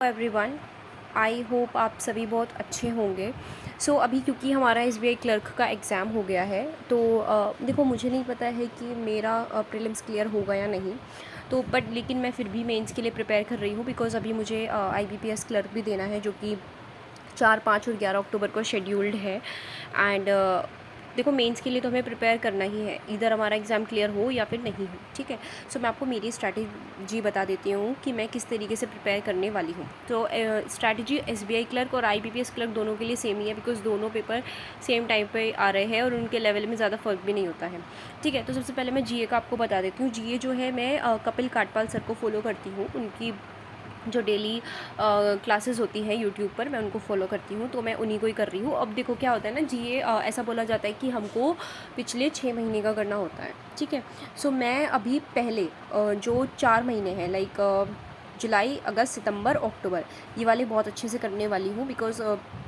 Everyone, I hope आप सभी बहुत अच्छे होंगे। अभी क्योंकि हमारा एसबीआई क्लर्क का एग्ज़ाम हो गया है तो देखो मुझे नहीं पता है कि मेरा प्रीलिम्स क्लियर होगा या नहीं। तो बट लेकिन मैं फिर भी मेंस के लिए प्रिपेयर कर रही हूँ बिकॉज़ अभी मुझे आईबीपीएस क्लर्क भी देना है जो कि 4, 5 और 11 अक्टूबर को शेड्यूल्ड है। एंड देखो मेंस के लिए तो हमें प्रिपेयर करना ही है, इधर हमारा एग्ज़ाम क्लियर हो या फिर नहीं हो, ठीक है। मैं आपको मेरी स्ट्रैटेजी बता देती हूँ कि मैं किस तरीके से प्रिपेयर करने वाली हूँ। तो स्ट्रैटेजी एसबीआई क्लर्क और आईबीपीएस क्लर्क दोनों के लिए सेम ही है बिकॉज़ दोनों पेपर सेम टाइम पे आ रहे हैं और उनके लेवल में ज़्यादा फ़र्क भी नहीं होता है, ठीक है। तो सबसे पहले मैं जीए का आपको बता देती हूँ। जीए जो है मैं कपिल काटपाल सर को फॉलो करती हूँ, उनकी जो डेली क्लासेस होती हैं यूट्यूब पर मैं उनको फॉलो करती हूँ, तो मैं उन्हीं को ही कर रही हूँ। अब देखो क्या होता है ना, जीए ऐसा बोला जाता है कि हमको पिछले 6 महीने का करना होता है, ठीक है। मैं अभी पहले जो 4 महीने हैं लाइक जुलाई, अगस्त, सितंबर, अक्टूबर, ये वाले बहुत अच्छे से करने वाली हूँ बिकॉज़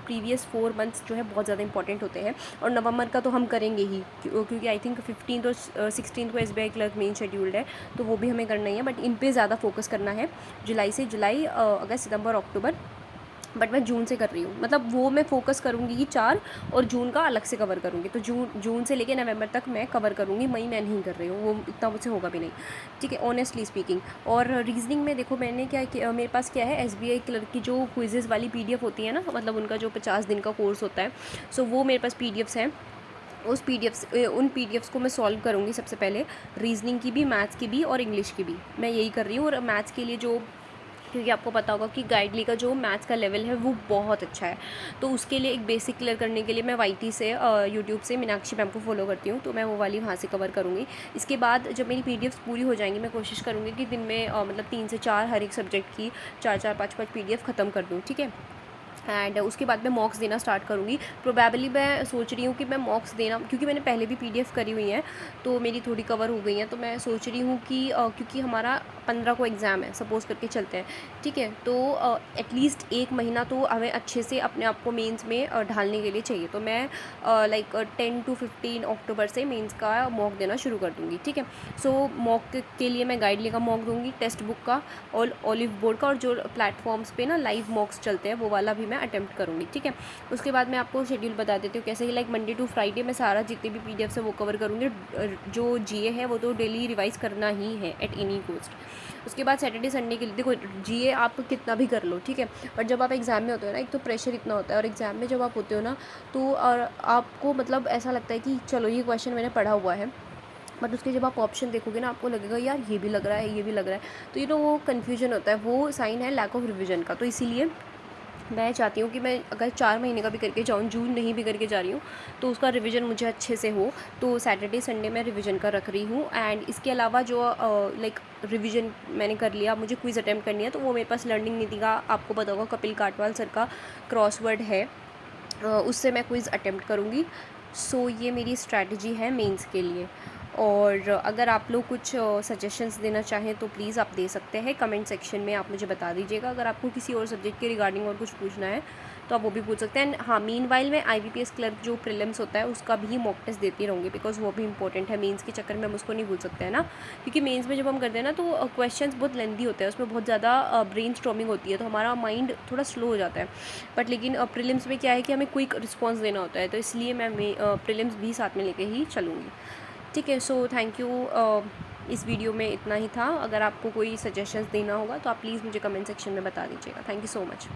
प्रीवियस 4 मंथ्स जो है बहुत ज़्यादा इंपॉर्टेंट होते हैं। और नवंबर का तो हम करेंगे ही क्योंकि आई थिंक 15 और 16 को एसबीआई क्लर्क मेन शेड्यूल्ड है, तो वो भी हमें करना ही है। बट इन पे ज़्यादा फोकस करना है, जुलाई, अगस्त, सितंबर, अक्टूबर। बट मैं जून से कर रही हूँ, मतलब वो मैं फोकस करूँगी कि 4 और जून का अलग से कवर करूँगी। तो जून से लेके नवंबर तक मैं कवर करूँगी, मई मैं नहीं कर रही हूँ, वो इतना मुझसे होगा भी नहीं, ठीक है, ऑनेस्टली स्पीकिंग। और रीजनिंग में देखो मैंने क्या किया, मेरे पास क्या है, एसबीआई क्लर्क की जो क्विजेज़ वाली पीडीएफ होती है ना, मतलब उनका जो 50 दिन का कोर्स होता है, वो मेरे पास पीडीएफ्स हैं। उन पीडीएफ्स को मैं सॉल्व करूँगी सबसे पहले, रीजनिंग की भी, मैथ्स की भी और इंग्लिश की भी मैं यही कर रही हूँ। और मैथ्स के लिए जो, क्योंकि आपको पता होगा कि गाइडली का जो मैथ्स का लेवल है वो बहुत अच्छा है, तो उसके लिए एक बेसिक क्लियर करने के लिए मैं वाईटी से यूट्यूब से मीनाक्षी मैम को फॉलो करती हूँ, तो मैं वो वाली वहाँ से कवर करूँगी। इसके बाद जब मेरी पीडीएफ्स पूरी हो जाएंगी, मैं कोशिश करूँगी कि दिन में मतलब 3 से 4 हर एक सब्जेक्ट की 4-4, 5-5 पीडीएफ ख़त्म कर दूँ, ठीक है। एंड उसके बाद मैं मॉक्स देना स्टार्ट करूँगी। प्रोबेबली मैं सोच रही हूँ कि मैं मॉक्स देना, क्योंकि मैंने पहले भी पीडीएफ करी हुई हैं तो मेरी थोड़ी कवर हो गई हैं, तो मैं सोच रही हूँ कि क्योंकि हमारा 15 को एग्ज़ाम है, सपोज़ करके चलते हैं, ठीक है। तो एटलीस्ट 1 महीना तो हमें अच्छे से अपने आप को मेंस में ढालने के लिए चाहिए। तो मैं लाइक 10 to 15 अक्टूबर से मेंस का मॉक देना शुरू कर दूँगी, ठीक है। मॉक के लिए मैं गाइडली का मॉक दूँगी, टेक्स्ट बुक का और ओलिव बोर्ड का, और जो प्लेटफॉर्म्स पे ना लाइव मॉक्स चलते हैं वो वाला भी मैं अटेम्प्ट करूँगी, ठीक है। उसके बाद मैं आपको शेड्यूल बता देती हूँ कैसे कि लाइक मंडे टू फ्राइडे मैं सारा जितने भी पीडीएफ है वो कवर करूँगी। जो जीए है वो तो डेली रिवाइज करना ही है एट एनी कॉस्ट। उसके बाद सैटरडे संडे के लिए देखो, जीए आप कितना भी कर लो, ठीक है, बट जब आप एग्ज़ाम में होते हो ना, एक तो प्रेशर इतना होता है, और एग्ज़ाम में जब आप होते हो ना, तो और आपको मतलब ऐसा लगता है कि चलो ये क्वेश्चन मैंने पढ़ा हुआ है, बट उसके जब आप ऑप्शन देखोगे ना, आपको लगेगा यार ये भी लग रहा है, ये भी लग रहा है, तो वो कन्फ्यूजन होता है, वो साइन है लैक ऑफ रिविजन का। तो इसीलिए मैं चाहती हूँ कि मैं अगर 4 महीने का भी करके जाऊँ, जून नहीं भी करके जा रही हूँ, तो उसका रिवीजन मुझे अच्छे से हो। तो सैटरडे संडे मैं रिवीजन का रख रही हूँ। एंड इसके अलावा जो लाइक रिवीजन मैंने कर लिया, मुझे क्विज़ अटैम्प्ट करनी है, तो वो मेरे पास लर्निंग नीति का, आपको पता होगा, कपिल काटवाल सर का क्रॉसवर्ड है, उससे मैं क्विज़ अटैम्प्ट करूँगी। ये मेरी स्ट्रैटेजी है मेंस के लिए। और अगर आप लोग कुछ सजेशंस देना चाहें तो प्लीज़ आप दे सकते हैं, कमेंट सेक्शन में आप मुझे बता दीजिएगा। अगर आपको किसी और सब्जेक्ट के रिगार्डिंग और कुछ पूछना है तो आप वो भी पूछ सकते हैं। हाँ, मीनवाइल मैं आईबीपीएस क्लर्क जो प्रीलिम्स होता है उसका भी मॉक टेस्ट देती रहूँगी बिकॉज़ वो भी इंपॉर्टेंट है। मेंस के चक्कर में हम उसको नहीं भूल सकते हैं ना, क्योंकि मेंस में जब हम करते हैं ना तो क्वेश्चंस बहुत लेंदी होते हैं, उसमें बहुत ज़्यादा ब्रेन स्टॉर्मिंग होती है, तो हमारा माइंड थोड़ा स्लो हो जाता है। बट लेकिन प्रीलिम्स में क्या है कि हमें क्विक रिस्पॉन्स देना होता है, तो इसलिए मैं प्रीलिम्स भी साथ में लेके ही चलूँगी, ठीक है। Thank you. इस वीडियो में इतना ही था। अगर आपको कोई सजेशंस देना होगा तो आप प्लीज़ मुझे कमेंट सेक्शन में बता दीजिएगा। Thank you so much.